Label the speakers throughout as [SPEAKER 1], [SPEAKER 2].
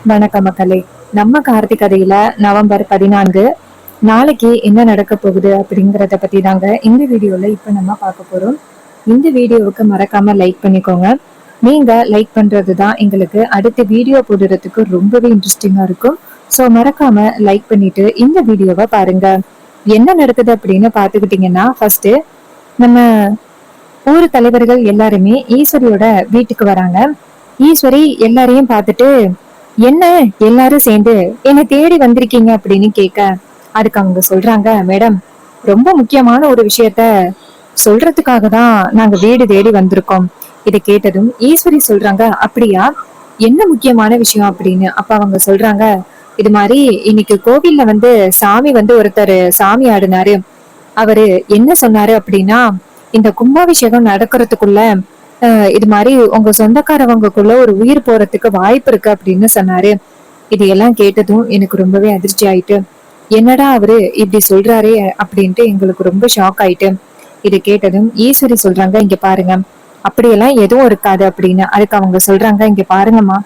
[SPEAKER 1] வணக்க மக்களே. நம்ம கார்த்திக் கதையில நவம்பர் 14 நாளைக்கு என்ன நடக்க போகுது அப்படிங்கறத பத்தி தாங்க இந்த வீடியோல இப்ப நம்ம பார்க்க போறோம். இந்த வீடியோவுக்கு மறக்காம லைக் பண்ணிக்கோங்க. நீங்க லைக் பண்றதுதான் எங்களுக்கு அடுத்த வீடியோ போடுறதுக்கு ரொம்பவே இன்ட்ரெஸ்டிங்கா இருக்கும். ஸோ மறக்காம லைக் பண்ணிட்டு இந்த வீடியோவை பாருங்க. என்ன நடக்குது அப்படின்னு பாத்துக்கிட்டீங்கன்னா, ஃபர்ஸ்ட் நம்ம ஊர் தலைவர்கள் எல்லாருமே ஈஸ்வரியோட வீட்டுக்கு வராங்க. ஈஸ்வரி எல்லாரையும் பார்த்துட்டு, என்ன எல்லாரும் சேர்ந்து என்னை தேடி வந்திருக்கீங்க அப்படின்னு கேட்க, அதுக்கு அவங்க சொல்றாங்க, மேடம், ரொம்ப முக்கியமான ஒரு விஷயத்த சொல்றதுக்காக தான் நாங்க வீடு தேடி வந்திருக்கோம். இதை கேட்டதும் ஈஸ்வரி சொல்றாங்க, அப்படியா, என்ன முக்கியமான விஷயம் அப்படின்னு. அப்ப அவங்க சொல்றாங்க, இது மாதிரி இன்னைக்கு கோவில்ல சாமி ஒருத்தர் சாமி ஆடினாரு. அவரு என்ன சொன்னாரு அப்படின்னா, இந்த கும்பாபிஷேகம் நடக்கிறதுக்குள்ள இது மாதிரி உங்க சொந்தக்காரவங்களுக்குள்ள ஒரு உயிர் போறதுக்கு வாய்ப்பு இருக்கு அப்படின்னு சொன்னாரு. இதையெல்லாம் கேட்டதும் எனக்கு ரொம்பவே அதிர்ச்சி ஆயிட்டு, என்னடா அவரு இப்படி சொல்றாரே அப்படின்ட்டு எங்களுக்கு ரொம்ப ஷாக் ஆயிட்டு. இதை கேட்டதும் ஈஸ்வரி சொல்றாங்க, இங்க பாருங்க, அப்படியெல்லாம் எதுவும் இருக்காது அப்படின்னு. அதுக்கு அவங்க சொல்றாங்க, இங்க பாருங்கம்மா,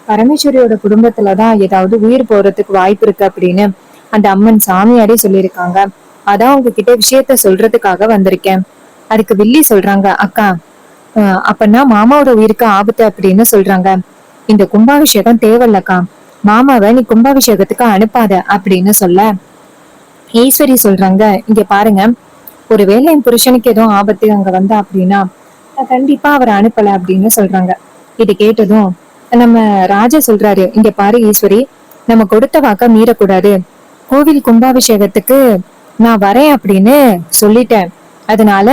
[SPEAKER 1] பரமேஸ்வரியோட குடும்பத்துலதான் ஏதாவது உயிர் போறதுக்கு வாய்ப்பு இருக்கு அப்படின்னு அந்த அம்மன் சாமியாரே சொல்லியிருக்காங்க. அதான் உங்ககிட்ட விஷயத்த சொல்றதுக்காக வந்திருக்கேன். அதுக்கு வில்லி சொல்றாங்க, அக்கா, அப்பன்னா மாமாவோட உயிருக்கு ஆபத்து அப்படின்னு சொல்றாங்க. இந்த கும்பாபிஷேகம் தேவையில்லக்கா, மாமாவை நீ கும்பாபிஷேகத்துக்கு அனுப்பாத அப்படின்னு சொல்ல, ஈஸ்வரி சொல்றாங்க, இங்க பாருங்க, ஒருவேளை என் புருஷனுக்கு எதுவும் ஆபத்து அங்க வந்தா அப்படின்னா நான் கண்டிப்பா அவரை அனுப்பல அப்படின்னு சொல்றாங்க. இது கேட்டதும் நம்ம ராஜா சொல்றாரு, இங்க பாரு ஈஸ்வரி, நம்ம கொடுத்த வாக்க மீறக்கூடாது. கோவில் கும்பாபிஷேகத்துக்கு நான் வரேன் அப்படின்னு சொல்லிட்டேன். அதனால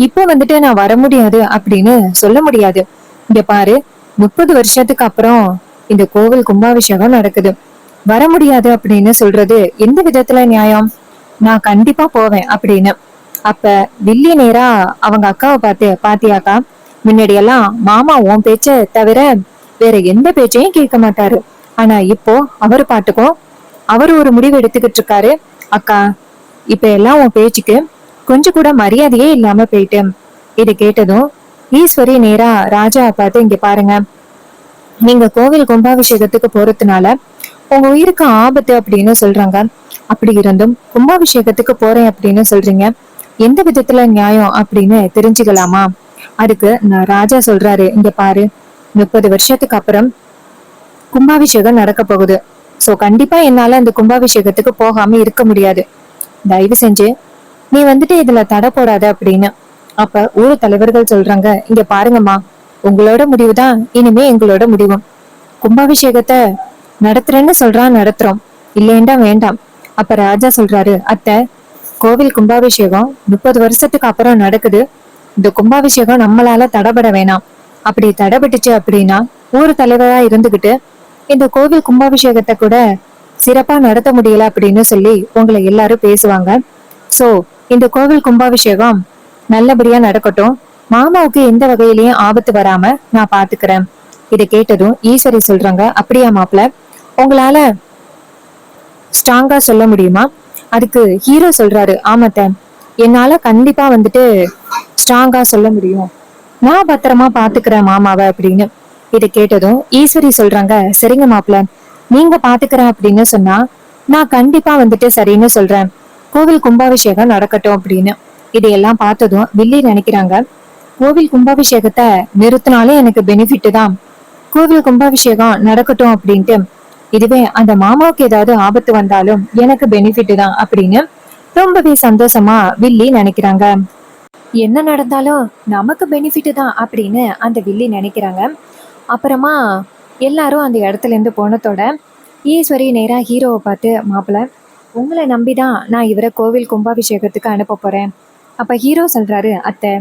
[SPEAKER 1] இப்போ நான் வர முடியாது அப்படின்னு சொல்ல முடியாது. இங்க பாரு, 30 வருஷத்துக்கு அப்புறம் இந்த கோவில் கும்பாபிஷேகம் நடக்குது. வர முடியாது அப்படின்னு சொல்றது எந்த விதத்துல நியாயம்? நான் கண்டிப்பா போவேன் அப்படின்னு. அப்ப வில்லி நேரா அவங்க அக்காவை பார்த்து, பாத்தியாக்கா, முன்னாடி எல்லாம் மாமா உன் பேச்ச தவிர வேற எந்த பேச்சையும் கேட்க மாட்டாரு. ஆனா இப்போ அவரு பாட்டுக்கும் அவர் ஒரு முடிவு எடுத்துக்கிட்டு இருக்காரு. அக்கா, இப்ப எல்லாம் உன் பேச்சுக்கு கொஞ்சம் கூட மரியாதையே இல்லாம போயிட்டு. இதை கேட்டதும் ஈஸ்வரி நேரா ராஜா பார்த்து, இங்க பாருங்க, நீங்க கோவில் கும்பாபிஷேகத்துக்கு போறதுனால உங்க உயிருக்கு ஆபத்து அப்படின்னு சொல்றாங்க. அப்படி இருந்தும் கும்பாபிஷேகத்துக்கு போறேன் அப்படின்னு சொல்றீங்க, எந்த விதத்துல நியாயம் அப்படின்னு தெரிஞ்சுக்கலாமா? அதுக்கு நான் ராஜா சொல்றாரு, இங்க பாரு, 30 வருஷத்துக்கு அப்புறம் கும்பாபிஷேகம் நடக்க போகுது. சோ கண்டிப்பா என்னால அந்த கும்பாபிஷேகத்துக்கு போகாம இருக்க முடியாது. தயவு செஞ்சு நீ இதுல தடை போடாத அப்படின்னு. அப்ப ஊர் தலைவர்கள் சொல்றாங்க, இங்க பாருங்கம்மா, உங்களோட முடிவுதான் இனிமே எங்களோட முடிவும். கும்பாபிஷேகத்தை நடத்துறேன்னு சொல்றான், நடத்துறோம், இல்லேண்டா வேண்டாம். அப்ப ராஜா சொல்றாரு, அத்தை, கோவில் கும்பாபிஷேகம் 30 வருஷத்துக்கு அப்புறம் நடக்குது. இந்த கும்பாபிஷேகம் நம்மளால தடைபட வேணாம். அப்படி தடைபட்டுச்சு அப்படின்னா ஊர் தலைவரா இருந்துகிட்டு இந்த கோவில் கும்பாபிஷேகத்தை கூட சிறப்பா நடத்த முடியல அப்படின்னு சொல்லி உங்களை எல்லாரும் பேசுவாங்க. சோ இந்த கோவில் கும்பாபிஷேகம் நல்லபடியா நடக்கட்டும். மாமாவுக்கு எந்த வகையிலயும் ஆபத்து வராம நான் பாத்துக்கிறேன். இதை கேட்டதும் ஈஸ்வரி சொல்றாங்க, அப்படியா மாப்பிள்ள, உங்களால ஸ்ட்ராங்கா சொல்ல முடியுமா? அதுக்கு ஹீரோ சொல்றாரு, ஆமாத்த, என்னால கண்டிப்பா ஸ்ட்ராங்கா சொல்ல முடியும். நான் பத்திரமா பாத்துக்கிறேன் மாமாவை அப்படின்னு. இதை கேட்டதும் ஈஸ்வரி சொல்றாங்க, சரிங்க மாப்பிள்ள, நீங்க பாத்துக்கிறேன் அப்படின்னு சொன்னா நான் கண்டிப்பா சரின்னு சொல்றேன். கோவில் கும்பாபிஷேகம் நடக்கட்டும் அப்படின்னு. இதையெல்லாம் பார்த்ததும் வில்லி நினைக்கிறாங்க, கோவில் கும்பாபிஷேகத்தை நிறுத்தினாலே எனக்கு பெனிஃபிட் தான், கோவில் கும்பாபிஷேகம் நடக்கட்டும் அப்படின்ட்டு. இதுவே அந்த மாமாவுக்கு ஏதாவது ஆபத்து வந்தாலும் எனக்கு பெனிஃபிட் தான் அப்படின்னு ரொம்பவே சந்தோஷமா வில்லி நினைக்கிறாங்க. என்ன நடந்தாலும் நமக்கு பெனிஃபிட் தான் அப்படின்னு அந்த வில்லி நினைக்கிறாங்க. அப்புறமா எல்லாரும் அந்த இடத்துல இருந்து போனதோட ஈஸ்வரி நேரா ஹீரோவை பார்த்து, மாப்பிள்ள, உங்களை நம்பிதான் நான் இவரை கோவில் கும்பாபிஷேகத்துக்கு அனுப்ப போறேன். அப்ப ஹீரோ சொல்றாரு, அத்தை,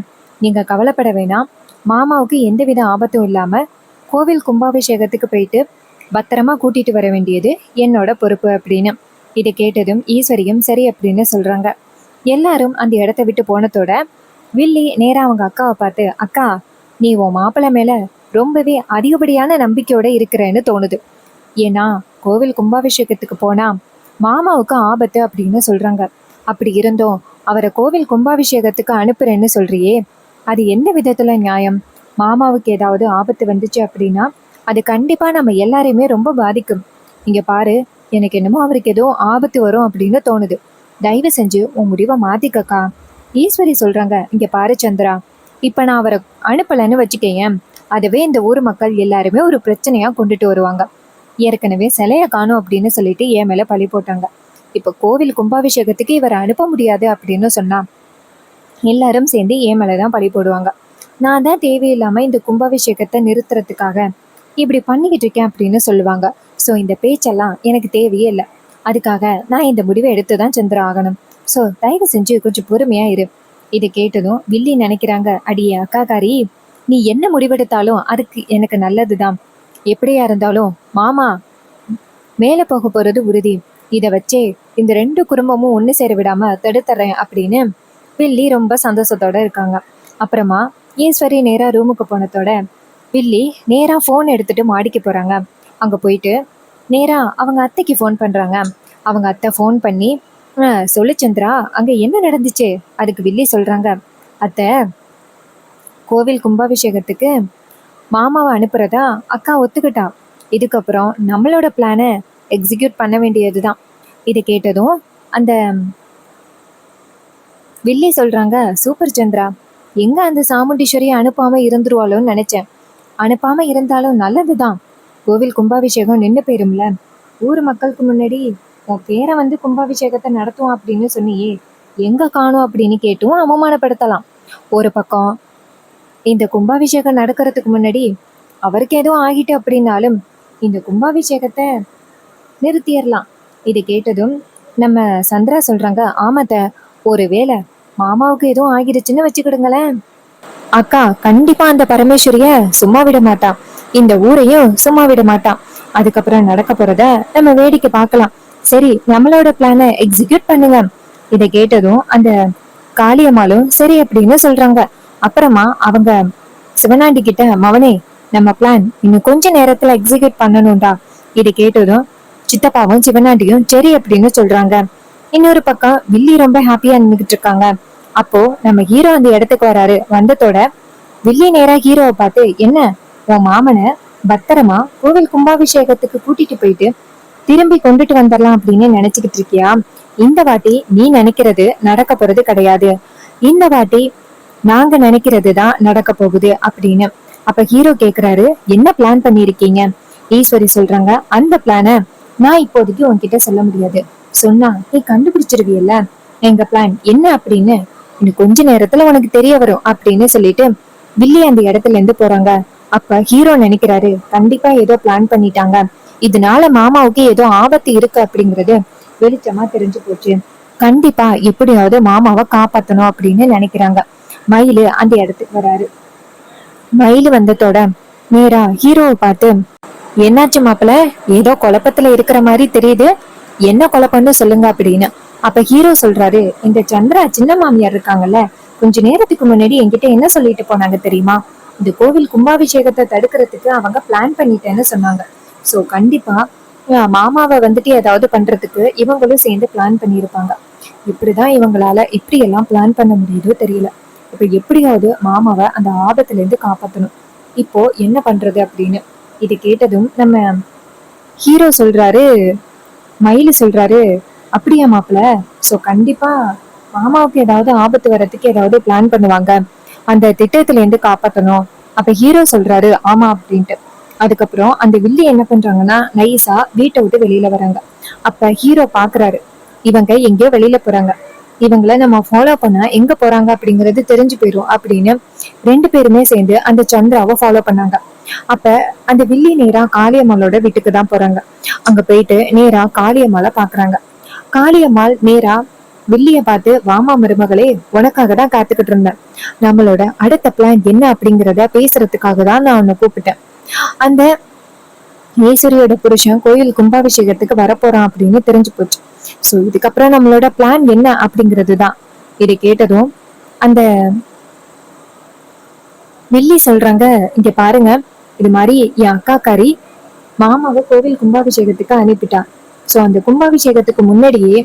[SPEAKER 1] நீங்க கவலைப்பட வேணாம், மாமாவுக்கு எந்தவித ஆபத்தும் இல்லாம கோவில் கும்பாபிஷேகத்துக்கு போயிட்டு பத்திரமா கூட்டிட்டு வர வேண்டியது என்னோட பொறுப்பு அப்படின்னு. இதை கேட்டதும் ஈஸ்வரியும் சரி அப்படின்னு சொல்றாங்க. எல்லாரும் அந்த இடத்த விட்டு போனதோட வில்லி நேரா அவங்க அக்காவை பார்த்து, அக்கா, நீ உன் மாப்பிள்ளை மேல ரொம்பவே அதிகப்படியான நம்பிக்கையோட இருக்கிறேன்னு தோணுது. ஏன்னா கோவில் கும்பாபிஷேகத்துக்கு போனா மாமாவுக்கு ஆபத்து அப்படின்னு சொல்றாங்க. அப்படி இருந்தோம் அவரை கோவில் கும்பாபிஷேகத்துக்கு அனுப்புறேன்னு சொல்றியே, அது எந்த விதத்துல நியாயம்? மாமாவுக்கு ஏதாவது ஆபத்து வந்துச்சு அப்படின்னா அது கண்டிப்பா நம்ம எல்லாரையுமே ரொம்ப பாதிக்கும். இங்க பாரு, எனக்கு என்னமோ அவருக்கு ஏதோ ஆபத்து வரும் அப்படின்னு தோணுது. தயவு செஞ்சு உன் முடிவை மாத்திக்கக்கா. ஈஸ்வரி சொல்றாங்க, இங்க பாரு சந்திரா, இப்ப நான் அவரை அனுப்பலன்னு வச்சுக்கேன், அதுவே இந்த ஊர் மக்கள் எல்லாருமே ஒரு பிரச்சனையா கொண்டுட்டு வருவாங்க. ஏற்கனவே சிலைய காணும் அப்படின்னு சொல்லிட்டு என் மேல பழி போட்டாங்க. இப்ப கோவில் கும்பாபிஷேகத்துக்கு இவரை அனுப்ப முடியாது அப்படின்னு சொன்னா எல்லாரும் சேர்ந்து என் மேலதான் பழி போடுவாங்க. நான் தான் தேவையில்லாம இந்த கும்பாபிஷேகத்தை நிறுத்துறதுக்காக இப்படி பண்ணிக்கிட்டு இருக்கேன் அப்படின்னு சொல்லுவாங்க. ஸோ இந்த பேச்செல்லாம் எனக்கு தேவையே இல்லை. அதுக்காக நான் இந்த முடிவை எடுத்துதான் சந்திர ஆகணும். ஸோ தயவு செஞ்சு கொஞ்சம் பொறுமையா இரு. இதை கேட்டதும் வில்லி நினைக்கிறாங்க, அடியே அக்காக்காரி, நீ என்ன முடிவெடுத்தாலும் அதுக்கு எனக்கு நல்லதுதான். எப்படியா இருந்தாலும் மாமா மேல போக போறது உறுதி. இதை வச்சே இந்த 2 குடும்பமும் ஒண்ணு சேர விடாம தடுத்துறேன் அப்படின்னு வில்லி ரொம்ப சந்தோஷத்தோட இருக்காங்க. அப்புறமா ஈஸ்வரி நேரா ரூமுக்கு போனதோட வில்லி நேரா ஃபோன் எடுத்துட்டு மாடிக்கு போறாங்க. அங்க போயிட்டு நேரா அவங்க அத்தைக்கு ஃபோன் பண்றாங்க. அவங்க அத்தை ஃபோன் பண்ணி, சொல்லு சந்திரா, அங்க என்ன நடந்துச்சு? அதுக்கு வில்லி சொல்றாங்க, அத்தை, கோவில் கும்பாபிஷேகத்துக்கு மாமாவை அனுப்புறதா அக்கா ஒத்துக்கிட்டா. இதுக்கப்புறம் நம்மளோட பிளானை எக்ஸிக்யூட் பண்ண வேண்டியதுதான். இதை கேட்டதும் அந்த வில்லி சொல்றாங்க, சூப்பர் சந்திரா, எங்க அந்த சாமுண்டீஸ்வரியை அனுப்பாம இருந்துருவாளோன்னு நினைச்சேன். அனுப்பாம இருந்தாலும் நல்லதுதான். கோவில் கும்பாபிஷேகம் நின்று போயிரும்ல. ஊர் மக்களுக்கு முன்னாடி உன் பேரை வந்து கும்பாபிஷேகத்தை நடத்துவோம் அப்படின்னு சொன்னியே, எங்க காணும் அப்படின்னு கேட்டும் அவமானப்படுத்தலாம். ஒரு பக்கம் இந்த கும்பாபிஷேகம் நடக்கிறதுக்கு முன்னாடி அவருக்கு எதுவும் ஆகிட்டு அப்படின்னாலும் இந்த கும்பாபிஷேகத்தை நிறுத்திடலாம். இதை கேட்டதும் நம்ம சந்திரா சொல்றாங்க, ஆமாத்த, ஒருவேளை மாமாவுக்கு எதுவும் ஆகிடுச்சுன்னு வச்சுக்கிடுங்களேன், அக்கா கண்டிப்பா அந்த பரமேஸ்வரிய சும்மா விட மாட்டான், இந்த ஊரையும் சும்மா விட மாட்டான். அதுக்கப்புறம் நடக்க போறத நம்ம வேடிக்கை பார்க்கலாம். சரி, நம்மளோட பிளானை எக்ஸிக்யூட் பண்ணுங்க. இதை கேட்டதும் அந்த காளியம்மாளும் சரி அப்படின்னு சொல்றாங்க. அப்புறமா அவங்க சிவனாண்டி கிட்ட, மவனே, நம்ம பிளான் இன்னும் கொஞ்ச நேரத்துல எக்ஸிக்யூட் பண்ணணும்டா. இதை கேட்டதும் சித்தப்பாவும் சிவனாண்டியும் சரி அப்படின்னு சொல்றாங்க. இன்னொரு பக்கம் வில்லி ரொம்ப ஹாப்பியா நின்றுகிட்டு இருக்காங்க. அப்போ நம்ம ஹீரோ அந்த இடத்துக்கு வராரு. வந்ததோட வில்லி நேரா ஹீரோவை பார்த்து, என்ன, உன் மாமனை பத்திரமா கோவில் கும்பாபிஷேகத்துக்கு கூட்டிட்டு போயிட்டு திரும்பி கொண்டுட்டு வந்துடலாம் அப்படின்னு நினைச்சுக்கிட்டு இருக்கியா? இந்த வாட்டி நீ நினைக்கிறது நடக்க போறது கிடையாது. இந்த வாட்டி நாங்க நினைக்கிறது தான் நடக்க போகுது அப்படின்னு. அப்ப ஹீரோ கேக்குறாரு, என்ன பிளான் பண்ணிருக்கீங்க? ஈஸ்வரி சொல்றாங்க, அந்த பிளான நான் இப்போதைக்கு உன்கிட்ட சொல்ல முடியாது. சொன்னா நீ கண்டுபிடிச்சிருவியல்ல எங்க பிளான் என்ன அப்படின்னு. இன்னும் கொஞ்ச நேரத்துல உனக்கு தெரிய வரும் அப்படின்னு சொல்லிட்டு வில்லி அந்த இடத்துல இருந்து போறாங்க. அப்ப ஹீரோ நினைக்கிறாரு, கண்டிப்பா ஏதோ பிளான் பண்ணிட்டாங்க, இதனால மாமாவுக்கு ஏதோ ஆபத்து இருக்கு அப்படிங்கறது வெளிச்சமா தெரிஞ்சு போச்சு. கண்டிப்பா எப்படியாவது மாமாவை காப்பாத்தணும் அப்படின்னு நினைக்கிறாங்க. மயிலு அந்த இடத்துக்கு வராரு. மயிலு வந்ததோட நேரா ஹீரோவை பார்த்து, என்னாச்சு மாப்பிள்ள, ஏதோ குழப்பத்துல இருக்கிற மாதிரி தெரியுது, என்ன குழப்பம்னு சொல்லுங்க அப்படின்னு. அப்ப ஹீரோ சொல்றாரு, இந்த சந்திரா சின்ன மாமியார் இருக்காங்கல்ல, கொஞ்ச நேரத்துக்கு முன்னாடி என்கிட்ட என்ன சொல்லிட்டு போனாங்க தெரியுமா? இந்த கோவில் கும்பாபிஷேகத்தை தடுக்கிறதுக்கு அவங்க பிளான் பண்ணிட்டேன்னு சொன்னாங்க. சோ கண்டிப்பா மாமாவை வந்துட்டு ஏதாவது பண்றதுக்கு இவங்களும் சேர்ந்து பிளான் பண்ணியிருப்பாங்க. இப்படிதான் இவங்களால இப்படி எல்லாம் பிளான் பண்ண முடியுதோ தெரியல. இப்ப எப்படியாவது மாமாவை அந்த ஆபத்துல இருந்து காப்பாத்தணும். இப்போ என்ன பண்றது அப்படின்னு. இது கேட்டதும் நம்ம ஹீரோ சொல்றாரு, மயிலு சொல்றாரு, அப்படியா மாப்பிள்ள, சோ கண்டிப்பா மாமாவுக்கு ஏதாவது ஆபத்து வர்றதுக்கு ஏதாவது பிளான் பண்ணுவாங்க, அந்த திட்டத்துல இருந்து காப்பாத்தணும். அப்ப ஹீரோ சொல்றாரு, ஆமா அப்படின்ட்டு. அதுக்கப்புறம் அந்த வில்லி என்ன பண்றாங்கன்னா நைஸா வீட்டை விட்டு வெளியில வராங்க. அப்ப ஹீரோ பாக்குறாரு, இவங்க எங்கேயோ வெளியில போறாங்க, இவங்கள நம்ம ஃபாலோ பண்ணா எங்க போறாங்க அப்படிங்கறது தெரிஞ்சு போயிரும் அப்படின்னு 2 பேருமே சேர்ந்து அந்த சந்திராவை ஃபாலோ பண்ணாங்க. அப்ப அந்த வில்லி நேரா காளியம்மாளோட வீட்டுக்கு தான் போறாங்க. அங்க போயிட்டு நேரா காளியம்மாளை பாக்குறாங்க. காளியம்மாள் நேரா வில்லிய பார்த்து, வாமா மருமகளே, உனக்காக தான் காத்துக்கிட்டு இருந்தேன், நம்மளோட அடுத்த பிளான் என்ன அப்படிங்கிறத பேசுறதுக்காக தான் நான் உன்னை கூப்பிட்டேன். அந்த ஈஸ்வரியோட புருஷன் கோயில் கும்பாபிஷேகத்துக்கு வரப்போறான் அப்படின்னு தெரிஞ்சு போச்சு. சோ இதுக்கப்புறம் நம்மளோட பிளான் என்ன அப்படிங்கிறதுதான். இதை கேட்டதும் அந்த வில்லி சொல்றாங்க, இங்க பாருங்க, இது மாதிரி என் அக்காக்காரி மாமாவை கோவில் கும்பாபிஷேகத்துக்கு அனுப்பிட்டா. சோ அந்த கும்பாபிஷேகத்துக்கு முன்னாடியே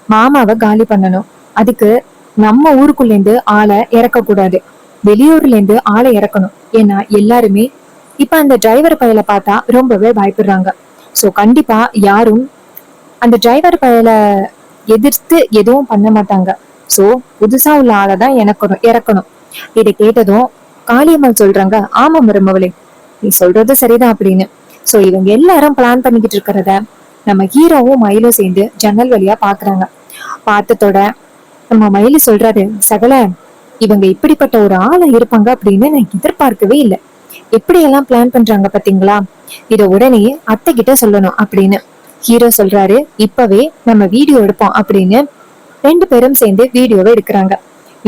[SPEAKER 1] மாமாவை காலி பண்ணணும். அதுக்கு நம்ம ஊருக்குள்ள இருந்து ஆளை இறக்க கூடாது, வெளியூர்ல இருந்து ஆளை இறக்கணும். ஏன்னா எல்லாருமே இப்ப அந்த டிரைவர் பயலை பார்த்தா ரொம்பவே பயப்படுறாங்க. சோ கண்டிப்பா யாரும் அந்த டிரைவர் பயலை எதிர்த்து எதுவும் பண்ண மாட்டாங்க. சோ புதுசா உள்ள ஆளைதான் எனக்கணும் இறக்கணும். இதை கேட்டதும் காளியம்மாள் சொல்றாங்க, ஆமா மருமவளே, நீ சொல்றது சரிதான் அப்படின்னு. சோ இவங்க எல்லாரும் பிளான் பண்ணிக்கிட்டு இருக்கிறத நம்ம ஹீரோவும் மயிலும் சேர்ந்து ஜன்னல் வழியா பாக்குறாங்க. பார்த்ததோட நம்ம மயிலு சொல்றாரு, சகல இவங்க இப்படிப்பட்ட ஒரு ஆளை இருப்பாங்க அப்படின்னு நான் எதிர்பார்க்கவே இல்லை. எப்படி எல்லாம் பிளான் பண்றாங்க பாத்தீங்களா, இத உடனே அத்தை கிட்ட சொல்லணும் அப்படின்னு. ஹீரோ சொல்றாரு, இப்பவே நம்ம வீடியோ எடுப்போம் அப்படின்னு. 2 பேரும் சேர்ந்து வீடியோவை எடுக்கிறாங்க.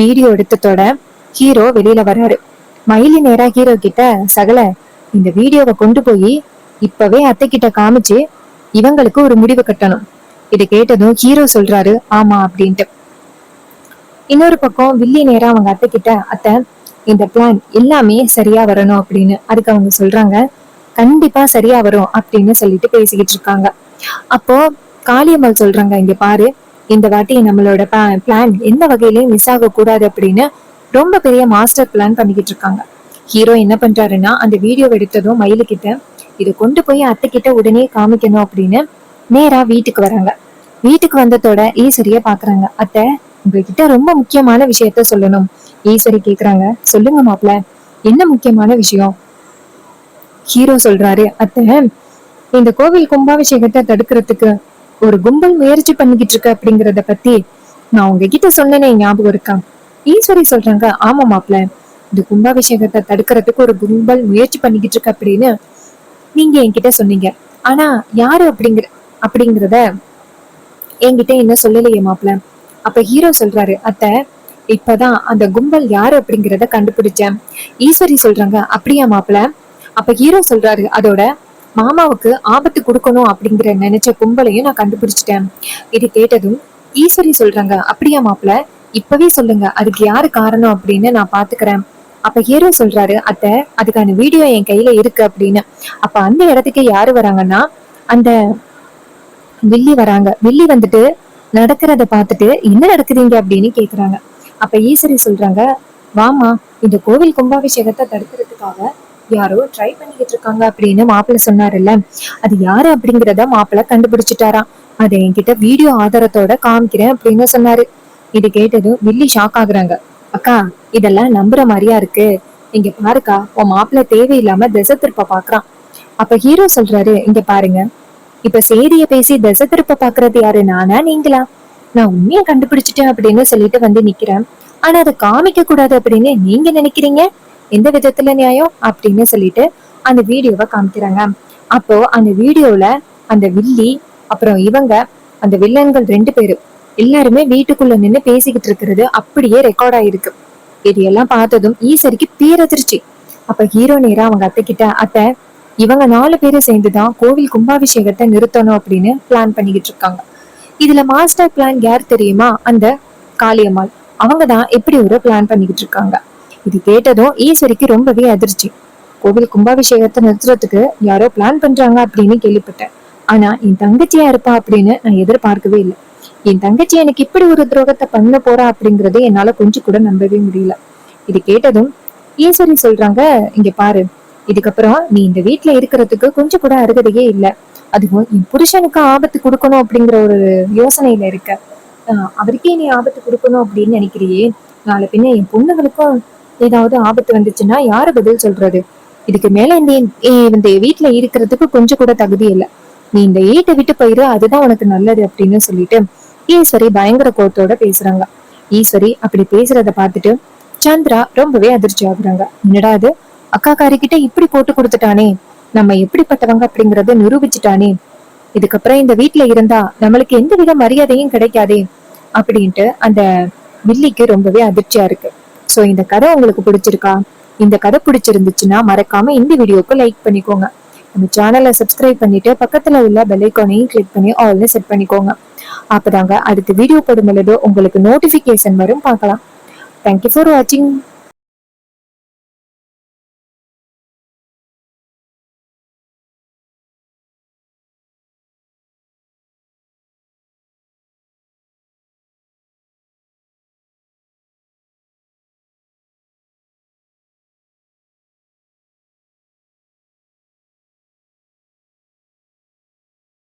[SPEAKER 1] வீடியோ எடுத்ததோட ஹீரோ வெளியில வர்றாரு. மயிலி நேரா ஹீரோ கிட்ட, சகல இந்த வீடியோவை கொண்டு போய் இப்பவே அத்தை கிட்ட காமிச்சு இவங்களுக்கு ஒரு முடிவு கட்டணும். இதை கேட்டதும் ஹீரோ சொல்றாரு, ஆமா அப்படின்ட்டு. இன்னொரு பக்கம் வில்லி நேரா அவங்க அத்தை கிட்ட, அத்தை இந்த பிளான் எல்லாமே சரியா வரணும் அப்படின்னு. அதுக்கு அவங்க சொல்றாங்க, கண்டிப்பா சரியா வரும் அப்படின்னு சொல்லிட்டு பேசிக்கிட்டு இருக்காங்க. அப்போ காளியம்மாள் சொல்றாங்க, இங்க பாரு, இந்த வாட்டி நம்மளோட பிளான் எந்த வகையிலயும் மிஸ் ஆக கூடாது அப்படின்னு ரொம்ப பெரிய மாஸ்டர் பிளான் பண்ணிக்கிட்டு இருக்காங்க. ஹீரோ என்ன பண்றாருன்னா, அந்த வீடியோ எடுத்ததும் மயிலு கிட்ட இதை கொண்டு போய் அத்தை கிட்ட உடனே காமிக்கணும் அப்படின்னு நேரா வீட்டுக்கு வராங்க. வீட்டுக்கு வந்ததோட ஈஸ்வரிய பாக்குறாங்க. அத்தை, உங்ககிட்ட ரொம்ப முக்கியமான விஷயத்த சொல்லணும். ஈஸ்வரி கேக்குறாங்க, சொல்லுங்க மாப்ள, என்ன முக்கியமான விஷயம்? ஹீரோ சொல்றாரு, அத்தை, இந்த கோவில் கும்பாபிஷேகத்தை தடுக்கிறதுக்கு ஒரு கும்பல் முயற்சி பண்ணிக்கிட்டு இருக்கு அப்படிங்கறத பத்தி நான் உங்ககிட்ட சொன்னேனே, ஞாபகம் இருக்கா? ஈஸ்வரி சொல்றாங்க, ஆமா மாப்ள, இந்த கும்பாபிஷேகத்தை தடுக்கிறதுக்கு ஒரு கும்பல் முயற்சி பண்ணிக்கிட்டு இருக்கு அப்படின்னு நீங்க என்கிட்ட சொன்னீங்க. ஆனா யாரு அப்படிங்கறத என்கிட்ட என்ன சொல்லலையே மாப்ள. அப்ப ஹீரோ சொல்றாரு, அத்தை, இப்பதான் அந்த கும்பல் யாரு அப்படிங்கறத கண்டுபிடிச்சேன். ஈஸ்வரி சொல்றாங்க, அப்படியா மாப்ள? அப்ப ஹீரோ சொல்றாரு, அதோட மாமாவுக்கு ஆபத்து கொடுக்கணும் அப்படிங்கிற நினைச்ச கும்பலையும் நான் கண்டுபிடிச்சிட்டேன். இது கேட்டதும் ஈஸ்வரி சொல்றாங்க, அப்படியா மாப்ள, இப்பவே சொல்லுங்க, அதுக்கு யாரு காரணம் அப்படின்னு நான் பாத்துக்கிறேன். அப்ப ஹீரோ சொல்றாரு, அத்தை, அதுக்கான வீடியோ என் கையில இருக்கு அப்படின்னு. அப்ப அந்த இடத்துக்கு யாரு வராங்கன்னா, அந்த வில்லி வராங்க. வில்லி வந்துட்டு நடக்கிறத பார்த்துட்டு என்ன நடக்குதுங்க அப்படின்னு கேக்குறாங்க. அப்ப ஈஸ்வரி சொல்றாங்க, வாமா, இந்த கோவில் கும்பாபிஷேகத்தை தடுக்கிறதுக்காக யாரோ ட்ரை பண்ணிக்கிட்டு இருக்காங்க அப்படின்னு மாப்பிள்ள சொன்னாருல்ல, அது யாரு அப்படிங்கிறத மாப்பிள்ள கண்டுபிடிச்சிட்டாராம். அதை என்கிட்ட வீடியோ ஆதாரத்தோட காமிக்கிறேன் அப்படின்னு சொன்னாரு. இது கேட்டதும் வில்லி ஷாக் ஆகுறாங்க. அக்கா, இதெல்லாம் நம்புற மாதிரியா இருக்கு, இங்க பாருக்கா, உன் மாப்பிள்ள தேவையில்லாம திசை திருப்ப பாக்குறான். அப்ப ஹீரோ சொல்றாரு, இங்க பாருங்க, இப்ப செய்திய பேசி திசை திருப்ப பாக்குறது யாரு, நானா நீங்களா? நான் உண்மையை கண்டுபிடிச்சிட்டேன் அப்படின்னு சொல்லிட்டு வந்து நிக்கிறேன். ஆனா அதை காமிக்க கூடாது அப்படின்னு நீங்க நினைக்கிறீங்க, எந்த விதத்துல நியாயம் அப்படின்னு சொல்லிட்டு அந்த வீடியோவை காமிக்கிறாங்க. அப்போ அந்த வீடியோல அந்த வில்லி அப்புறம் இவங்க அந்த வில்லன்கள் 2 பேரு எல்லாருமே வீட்டுக்குள்ள நின்னு பேசிக்கிட்டு இருக்கிறது அப்படியே ரெக்கார்ட் ஆயிருக்கு. இது எல்லாம் பார்த்ததும் ஈஸ்வரிக்கு பேரதிர்ச்சி. அப்ப ஹீரோ நேரா அவங்க அத்தை கிட்ட, அத்தை, இவங்க 4 பேரும் சேர்ந்துதான் கோவில் கும்பாபிஷேகத்தை நிறுத்தணும் அப்படின்னு பிளான் பண்ணிக்கிட்டு இருக்காங்க. இதுல மாஸ்டர் பிளான் யார் தெரியுமா? அந்த காளியம்மாள். அவங்கதான் எப்படி ஒரு பிளான் பண்ணிக்கிட்டு இருக்காங்க. இது கேட்டதும் ஈஸ்வரிக்கு ரொம்பவே அதிர்ச்சி. கோவில் கும்பாபிஷேகத்தை நிறுத்துறதுக்கு யாரோ பிளான் பண்றாங்க அப்படின்னு கேள்விப்பட்டேன். ஆனா என் தங்கச்சியா இருப்பா அப்படின்னு நான் எதிர்பார்க்கவே இல்லை. என் தங்கச்சி எனக்கு இப்படி ஒரு துரோகத்தை பண்ண போறா அப்படிங்கறது என்னால கொஞ்சம் கூட நம்பவே முடியல. இது கேட்டதும் ஈஸ்வரி சொல்றாங்க, இங்க பாரு, இதுக்கப்புறம் நீ இந்த வீட்டுல இருக்கிறதுக்கு கொஞ்சம் கூட அருகதையே இல்லை. அதுவும் என் புருஷனுக்கு ஆபத்து கொடுக்கணும் அப்படிங்கிற ஒரு யோசனையில இருக்க. அவருக்கே நீ ஆபத்து கொடுக்கணும் அப்படின்னு நினைக்கிறியே, நாளை பின்ன என் பொண்ணுகளுக்கும் ஏதாவது ஆபத்து வந்துச்சுன்னா யாரு பதில் சொல்றது? இதுக்கு மேல இந்த வீட்டுல இருக்கிறதுக்கு கொஞ்சம் கூட தகுதி இல்லை. நீ இந்த வீட்டை விட்டு போயிரு, அதுதான் உனக்கு நல்லது அப்படின்னு சொல்லிட்டு ஈஸ்வரி பயங்கர கோத்தோட பேசுறாங்க. ஈஸ்வரி அப்படி பேசுறத பார்த்துட்டு சந்திரா ரொம்பவே அதிர்ச்சி ஆகுறாங்க. என்னடா அது, அக்கா காரிக்கிட்ட இப்படி போட்டு கொடுத்துட்டானே, நம்ம எப்படிப்பட்டவங்க அப்படிங்கறத நிரூபிச்சுட்டானே, இதுக்கப்புறம் இந்த வீட்டுல இருந்தா நம்மளுக்கு எந்த வித மரியாதையும் கிடைக்காதே அப்படின்ட்டு அந்த வில்லிக்கு ரொம்பவே அதிர்ச்சியா இருக்கு. சோ இந்த கதை உங்களுக்கு பிடிச்சிருக்கா? இந்த கதை பிடிச்சிருந்துச்சுன்னா மறக்காம இந்த வீடியோக்கு லைக் பண்ணிக்கோங்க. நம்ம சேனலை சப்ஸ்கிரைப் பண்ணிட்டு பக்கத்துல உள்ள பெல் ஐகானையும் கிளிக் பண்ணி ஆல்னு செட் பண்ணிக்கோங்க. அப்பதாங்க அடுத்த வீடியோ போடும் பொழுது உங்களுக்கு நோட்டிபிகேஷன் வரும், பார்க்கலாம். தேங்க்யூ ஃபார் வாட்சிங்.